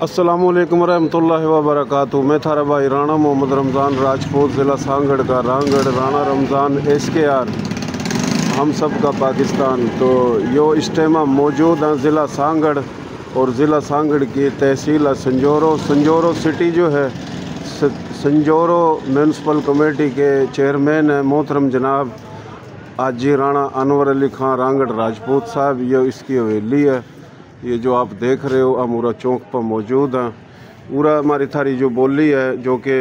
अस्सलामुअलैकुम रहमतुल्लाहि व बरकातुहू। मैं थारा भाई राणा मोहम्मद रमज़ान राजपूत, ज़िला सांगड़ का रांगड़ राणा रमज़ान SKR हम सब का पाकिस्तान। तो यो इस टाइम मौजूद हैं ज़िला सांगड़ और ज़िला सांगड़ की तहसील संजोरो। संजोरो सिटी जो है, संजोरो म्यूनसिपल कमेटी के चेयरमैन हैं मोहतरम जनाब हाजी राणा अनवर अली खान रांगड़ राजपूत साहब। ये इसकी हवेली है। ये जो आप देख रहे हो अमूरा चौक पर मौजूद हैं। पूरा हमारी थारी जो बोली है, जो कि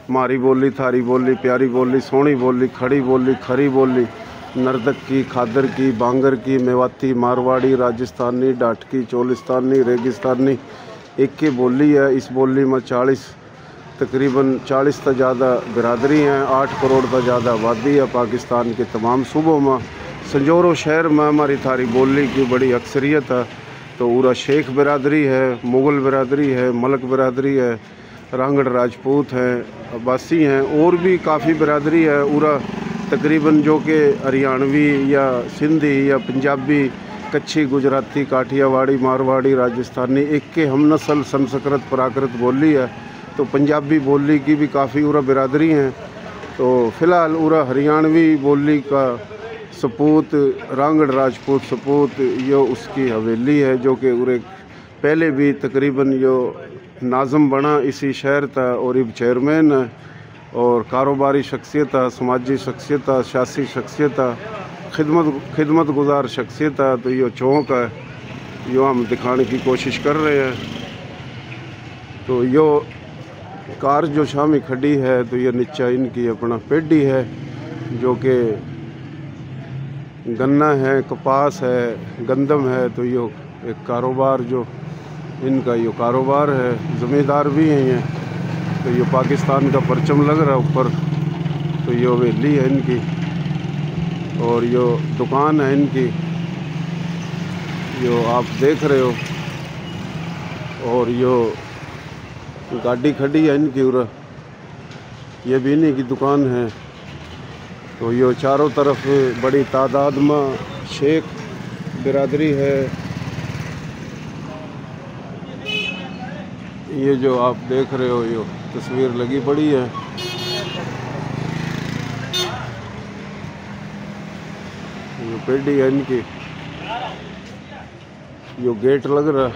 मारी बोली, थारी बोली, प्यारी बोली, सोनी बोली, खड़ी बोली, खरी बोली, नर्दक की, खादर की, बांगर की, मेवाती, मारवाड़ी, राजस्थानी, डाटकी, चोलिस्तानी, रेगिस्तानी एक की बोली है। इस बोली में तकरीबन 40 से ज़्यादा बिरादरी हैं। 8 करोड़ से ज़्यादा आबादी है पाकिस्तान के तमाम सूबों में। संजोरो शहर में हमारी थारी बोली की बड़ी अक्सरियत है। तो पूरा शेख बिरादरी है, मुग़ल बिरादरी है, मलक बिरादरी है, रांगड़ राजपूत हैं, अब्बासी हैं, और भी काफ़ी बिरादरी है। पूरा तकरीबन जो कि हरियाणवी या सिंधी या पंजाबी, कच्छी, गुजराती, काठियावाड़ी, मारवाड़ी, राजस्थानी एक के हम नस्ल संस्कृत प्राकृत बोली है। तो पंजाबी बोली की भी काफ़ी पूरा बिरादरी हैं। तो फ़िलहाल पूरा हरियाणवी बोली का सपूत रांगड़ राजपूत सपूत ये उसकी हवेली है, जो कि उरे पहले भी तकरीबन यो नाज़म बना इसी शहर था और अब चेयरमैन है। और कारोबारी शख्सियत है, समाजी शख्सियत है, सियासी शख्सियत है, खिदमत गुजार शख्सियत है। तो ये चौक है, यो हम दिखाने की कोशिश कर रहे हैं। तो यो कार जो शामी खड़ी है, तो ये नीचा इनकी अपना पेडी है, जो कि गन्ना है, कपास है, गंदम है। तो यो एक कारोबार जो इनका यो कारोबार है, ज़मींदार भी हैं ये। तो ये पाकिस्तान का परचम लग रहा है ऊपर। तो यो हवेली है इनकी और यो दुकान है इनकी, यो आप देख रहे हो। और यो गाड़ी खड़ी है इनकी उरा, ये भी इन्हीं की दुकान है। तो यो चारों तरफ बड़ी तादाद में शेख बिरादरी है। ये जो आप देख रहे हो यो तस्वीर लगी पड़ी है। यो पेडी है इनकी, यो गेट लग रहा।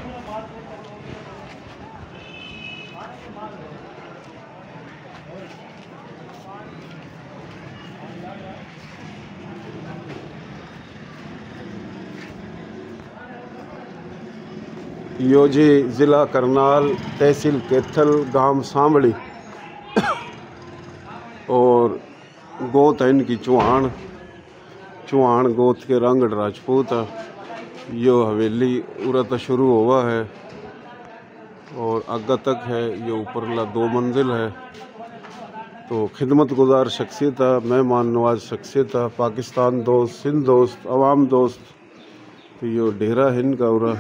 यो जी ज़िला करनाल, तहसील कैथल, गांव सांबड़ी और गोत है इनकी चौहान गोत के रांगड़ राजपूत है। यो हवेली उरा तो शुरू हुआ है और आगे तक है। ये ऊपरला 2 मंजिल है। तो खिदमत गुजार शख्सियत है, मेहमान नवाज शख्सियत है, पाकिस्तान दोस्त, सिंध दोस्त, अवाम दोस्त। तो यो डेरा है इनका उरा।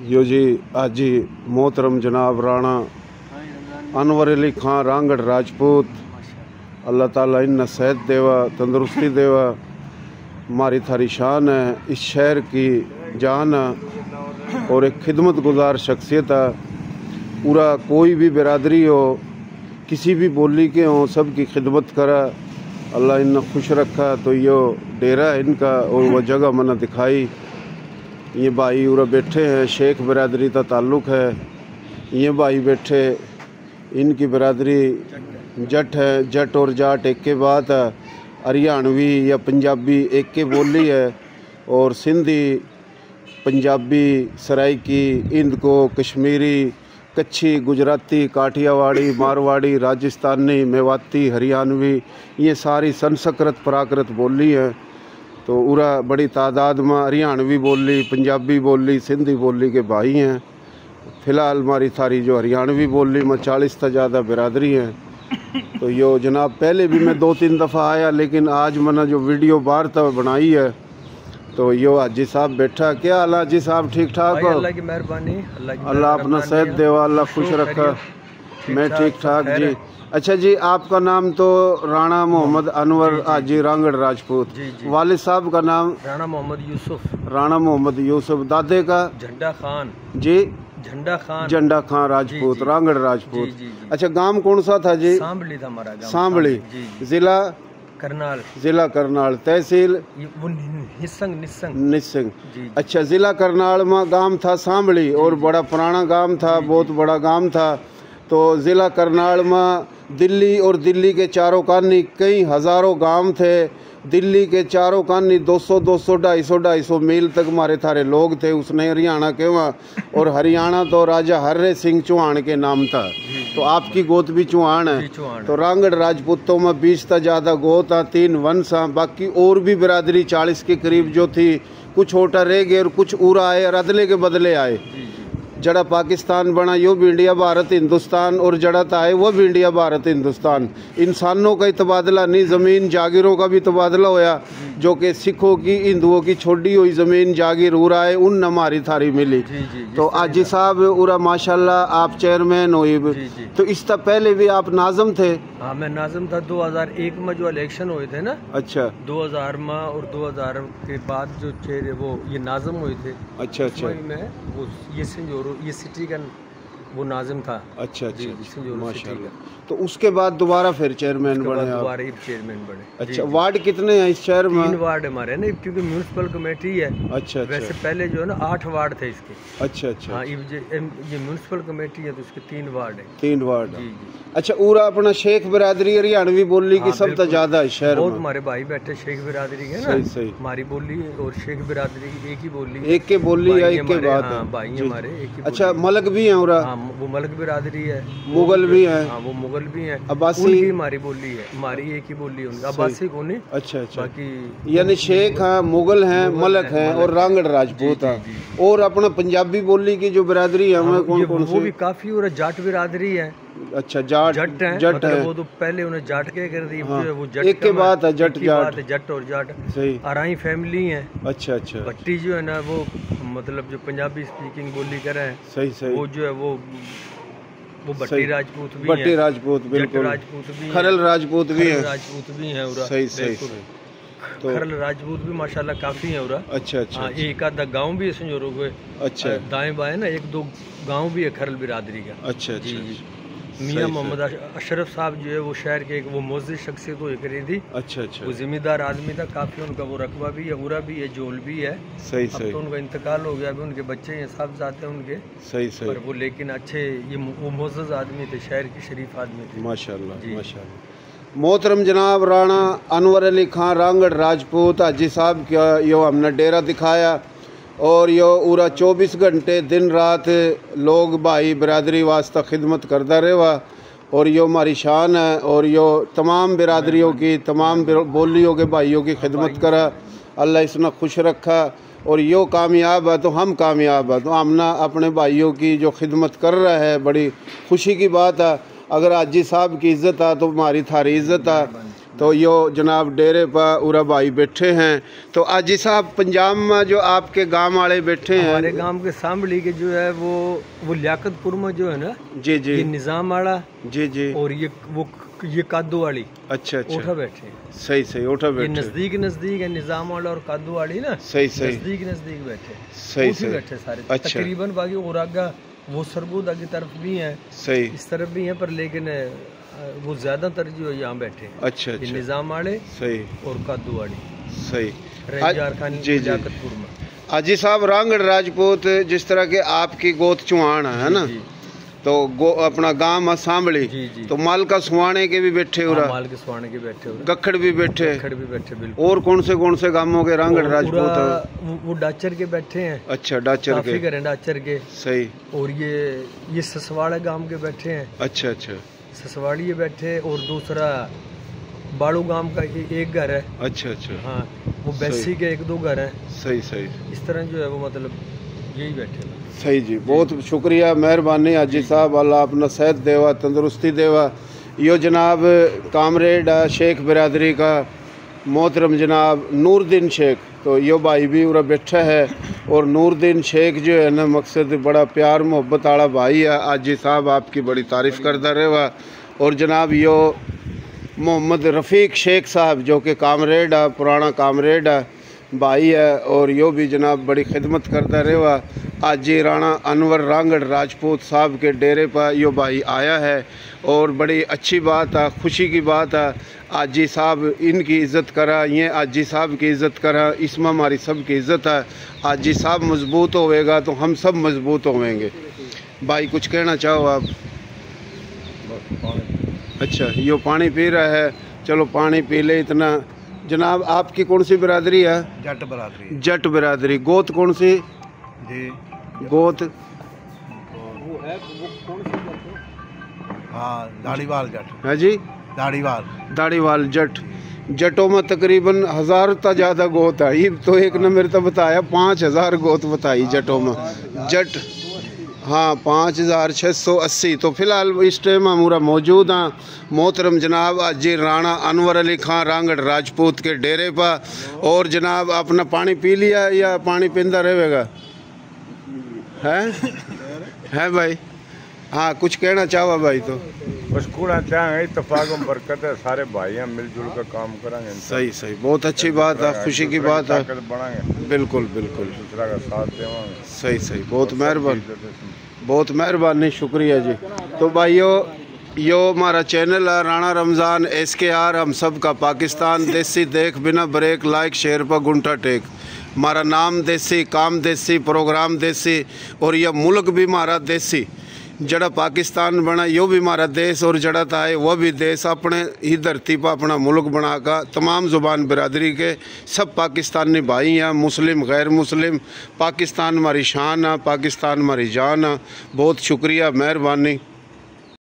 यो जी हाजी मोहतरम जनाब राणा अनवर अली खान रांगड़ राजपूत, अल्लाह ताला इन सेहत देवा, तंदुरुस्ती देवा, हमारी थारी शान है, इस शहर की जान है और एक खिदमत गुजार शख्सियत है। पूरा कोई भी बिरादरी हो, किसी भी बोली के हों, सब की खिदमत करा, अल्लाह इन्हें खुश रखा। तो यो डेरा है इनका और वह जगह मैंने दिखाई। ये भाई उरा बैठे हैं, शेख बिरादरी का ताल्लुक़ है। ये भाई बैठे, इनकी बिरादरी जट है। जट और जाट एक के बात है। हरियाणवी या पंजाबी एक के बोली है और सिंधी, पंजाबी, सराइकी, इंदको, कश्मीरी, कच्छी, गुजराती, काठियावाड़ी, मारवाड़ी, राजस्थानी, मेवाती, हरियाणवी ये सारी संस्कृत प्राकृत बोली है। तो उरा बड़ी तादाद में हरियाणवी बोली, पंजाबी बोली, सिंधी बोली के भाई हैं। फ़िलहाल हमारी थारी जो हरियाणवी बोली में 40 से ज़्यादा बिरादरी हैं। तो यो जनाब पहले भी मैं 2-3 दफ़ा आया, लेकिन आज मैंने जो वीडियो बार तक बनाई है। तो यो हाजी साहब बैठा। क्या हाल हाजी साहब, ठीक ठाक हो? अल्लाह की मेहरबानी, अल्लाह अपना सेहत देवा, अल्लाह खुश रखा। मैं ठीक ठाक जी। अच्छा जी, आपका नाम तो राणा मोहम्मद अनवर हाजी रांगड़ राजपूत। वालिद साहब का नाम राणा मोहम्मद यूसुफ। राणा मोहम्मद यूसुफ। दादे का झंडा खान जी। झंडा खान राजपूत, रांगड़ राजपूत। अच्छा, गांव कौन सा था जी? सांबली था हमारा गांव। सांबली। जिला करनाल। जिला करनाल। तहसील निस्संग। अच्छा, जिला करनाल में गांव था सांबली और बड़ा पुराना गांव था, बहुत बड़ा गांव था। तो जिला करनाल में दिल्ली और दिल्ली के चारों कानी कई हज़ारों गांव थे। दिल्ली के चारों कानी 200 250 मील तक हमारे थारे लोग थे। उसने हरियाणा के वहाँ, और हरियाणा तो राजा हर्रे सिंह चौहान के नाम था। तो आपकी गोत भी चौहान है। तो रांगड़ राजपूतों में 20 से ज़्यादा गोत आ, 3 वंश आ। बाकी और भी बिरादरी 40 के करीब जो थी, कुछ होटा रह गए और कुछ उरा आए और अदले के बदले आए। जड़ा पाकिस्तान बना यो भी इंडिया भारत हिंदुस्तान, और जड़ा आए वो भी इंडिया भारत हिंदुस्तान। इंसानों का ही तबादला नहीं, ज़मीन जागीरों का भी तबादला होया, जो कि सिखों की हिंदुओं की छोड़ी हुई ज़मीन जागीर उरा है, उन हमारी थारी मिली। तो आजी साहब उरा माशाल्लाह आप चेयरमैन हुई। तो इससे पहले भी आप नाज़म थे? हाँ, मैं नाज़म था। 2001 में जो इलेक्शन हुए थे ना। अच्छा। 2000 में और 2000 के बाद जो चेहरे वो ये नाज़म हुए थे। अच्छा। मैं वो ये सिटी का वो नाज़िम था। अच्छा। माशाल्लाह। तो उसके बाद दोबारा फिर चेयरमैन बने? दोबारा चेयरमैन बने। अच्छा। वार्ड कितने हैं इस शहर में? 3 वार्ड हमारे ना, क्योंकि म्यूनसिपल कमेटी है। अच्छा। वैसे पहले जो है ना 8 वार्ड थे इसके। अच्छा। हाँ, ये म्यूनसिपल कमेटी है तो इसके 3 वार्ड है। 3 वार्ड। अच्छा, पूरा अपना शेख बिरादरी हरियाणवी बोली की सब तो ज्यादा है शहर में। हमारे भाई बैठे शेख बिरादरी है ना। सही। हमारी बोली और शेख बिरादरी की एक ही बोली, एक के बोली या एक के बात है। भाई हमारे एक ही। अच्छा, मलक भी है? वो मलक बिरादरी है। मुगल भी है? हाँ, वो मुगल भी है। अब्बासी हमारी बोली है, हमारी एक ही बोली है। अब्बासी को नहीं। अच्छा। बाकी यानी शेख हैं, मुगल हैं, मलक हैं और रांगड़ राजपूत है। और अपना पंजाबी बोली की जो बिरादरी है वो भी काफी, और जाट बिरादरी है। अच्छा। जट है। वो तो पहले उन्हें जाट के कर दी। वो जट एक के बात है, जट और जाट। सही। आराई फैमिली है। अच्छा। भट्टी जो है ना, वो मतलब जो पंजाबी स्पीकिंग बोली कर रहे हैं। सही। वो जो है वो भट्टी राजपूत भी है। भट्टी राजपूत, बिल्कुल। राजपूत भी, खरल राजपूत भी है। राजपूत भी है। सही। तो खरल राजपूत भी माशाल्लाह काफी है। अच्छा। हाँ, एक आधा गांव भी है संजोरों को। अच्छा। दाएं बाएं ना 1-2 गांव भी है खरल बिरादरी का। अच्छा। मियाँ मोहम्मद अशरफ साहब जो है वो शहर के एक वो मोअज़्ज़िज़ शख्सियत हुई करी थी। अच्छा। वो जिम्मेदार आदमी था काफ़ी। उनका वो रकबा भी है, उरा भी है, जोल भी है। सही। तो उनका इंतकाल हो गया। अभी उनके बच्चे हैं, साहबजादे हैं उनके। सही। पर वो लेकिन अच्छे, ये वो मोअज़्ज़िज़ आदमी थे, शहर के शरीफ आदमी थे। माशाल्लाह। मोहतरम जनाब राणा अनवर अली खान रांगड़ राजपूत हाजी साहब का यो हमने डेरा दिखाया, और यो पूरा 24 घंटे दिन रात लोग भाई बिरादरी वास्ता खिदमत करता रहा। और यो हमारी शान है, और यो तमाम बिरादरियों की, तमाम बोलियों के भाइयों की खिदमत करा। अल्लाह इसने खुश रखा, और यो कामयाब है तो हम कामयाब है। तो हमने अपने भाइयों की जो खिदमत कर रहा है, बड़ी खुशी की बात है। अगर हाजी साहब की इज़्ज़त है तो हमारी थारी इज़्ज़त है। तो यो जनाब डेरे पर उरा भाई बैठे हैं। तो हाजी साहब, पंजाब में जो आपके गांव वाले बैठे हैं, हमारे गांव के सांबली के जो है वो लियाकतपुर में जो है ना। जी। ये निज़ाम वाला। जी। और ये कादू वाली। अच्छा। उठा बैठे। सही। उठा बैठे। नजदीक है निज़ाम वाला और कादू वाली ना। सही। नजदीक बैठे। सही बैठे सारे। अच्छा। तकरीबन बाकी उरागा वो सरगोदा की तरफ भी है। सही। इस तरफ भी है, पर लेकिन वो ज्यादातर जो यहाँ बैठे। अच्छा। निज़ाम वाले। सही। और कादू वाली। सही। लियाकतपुर में। हाजी साहब रांगड़ राजपूत जिस तरह के आपकी गोत चौहान है ना, तो अपना गांव सांभली। तो माल का सुहाने के भी बैठे हो रहा। माल के सुहाने के बैठे हो रहा। गखड़ भी बैठे। बिल्कुल। और कौन से गांवों के रांगड़ राजपूत? वो डाचर के बैठे हैं। अच्छा। डाचर के। डाचर के। सही। और ये ससवाड़ा गांव के बैठे हैं। अच्छा। ससवाड़ी बैठे। और दूसरा बाड़ू गांव का एक घर है। अच्छा। हाँ, वो बैसी के 1-2 घर हैं। सही। इस तरह जो है वो मतलब यही बैठे। सही जी, बहुत शुक्रिया, मेहरबानी हाजी साहब। अल्लाह अपना सेहत देवा, तंदुरुस्ती देवा। यो जनाब कामरेड शेख बिरादरी का मोहतरम जनाब नूरदीन शेख। तो यो भाई भी उरा बैठा है। और नूरदीन शेख जो है ना मकसद बड़ा प्यार मोहब्बत वाला भाई है। आज जी साहब आपकी बड़ी तारीफ़ करता रहा। और जनाब यो मोहम्मद रफ़ीक शेख साहब जो कि कामरेड है, पुराना कामरेड है, भाई है, और यो भी जनाब बड़ी खिदमत करता रहा। आज जी राणा अनवर रांगड़ राजपूत साहब के डेरे पर यो भाई आया है और बड़ी अच्छी बात है, खुशी की बात है। आज जी साहब इनकी इज़्ज़त करा, ये आज जी साहब की इज़्ज़त करा, इसमें हमारी सब की इज़्ज़त है। आज जी साहब मजबूत होएगा तो हम सब मजबूत होवेंगे। भाई कुछ कहना चाहो आप? अच्छा, यो पानी पी रहा है, चलो पानी पी ले इतना। जनाब आपकी कौन सी बिरादरी है? जट बिरादरी। जट बिरादरी। गोत कौन सी जी? गोत वो है वो कौन सी जट है? हाँ, दाढ़ीवाल जट है जी, दाढ़ीवाल जट। जटों में तकरीबन 1000 ता ज़्यादा गोत है। ये तो एक ने मेरे तो बताया 5000 गोत बताई जटों में। जट हाँ 5680। तो फिलहाल इस टाइम हमारा मौजूद हाँ मोहतरम जनाब आज जी राणा अनवर अली खां रांगड़ राजपूत के डेरे पर। और जनाब अपना पानी पी लिया या पानी पींदा रहेगा? है भाई? हाँ कुछ कहना चाहो भाई? तो बस कूड़ा चाहेंगे, इत्तेफाक में बरकत है, सारे भाई हैं, मिलजुल कर काम करेंगे। सही सही, बहुत अच्छी बात है, खुशी की बात है। बिल्कुल बिल्कुल, दूसरा का साथ देवांगे। सही सही, बहुत मेहरबानी, बहुत मेहरबानी, शुक्रिया जी। तो भाइयों यो हमारा चैनल है राणा रमज़ान SKR, हम सब का पाकिस्तान। देसी देख बिना ब्रेक, लाइक शेयर पर गुंठा टेक। हमारा नाम देसी, काम देसी, प्रोग्राम देसी, और यह मुल्क भी हमारा देसी। जड़ा पाकिस्तान बना यो भी हमारा देश, और जड़ा था है वह भी देश। अपने ही धरती पर अपना मुल्क बनाकर तमाम ज़ुबान बिरादरी के सब पाकिस्तानी भाई हैं, मुस्लिम गैर मुस्लिम। पाकिस्तान हमारी शान है, पाकिस्तान हमारी जान है। बहुत शुक्रिया, मेहरबानी।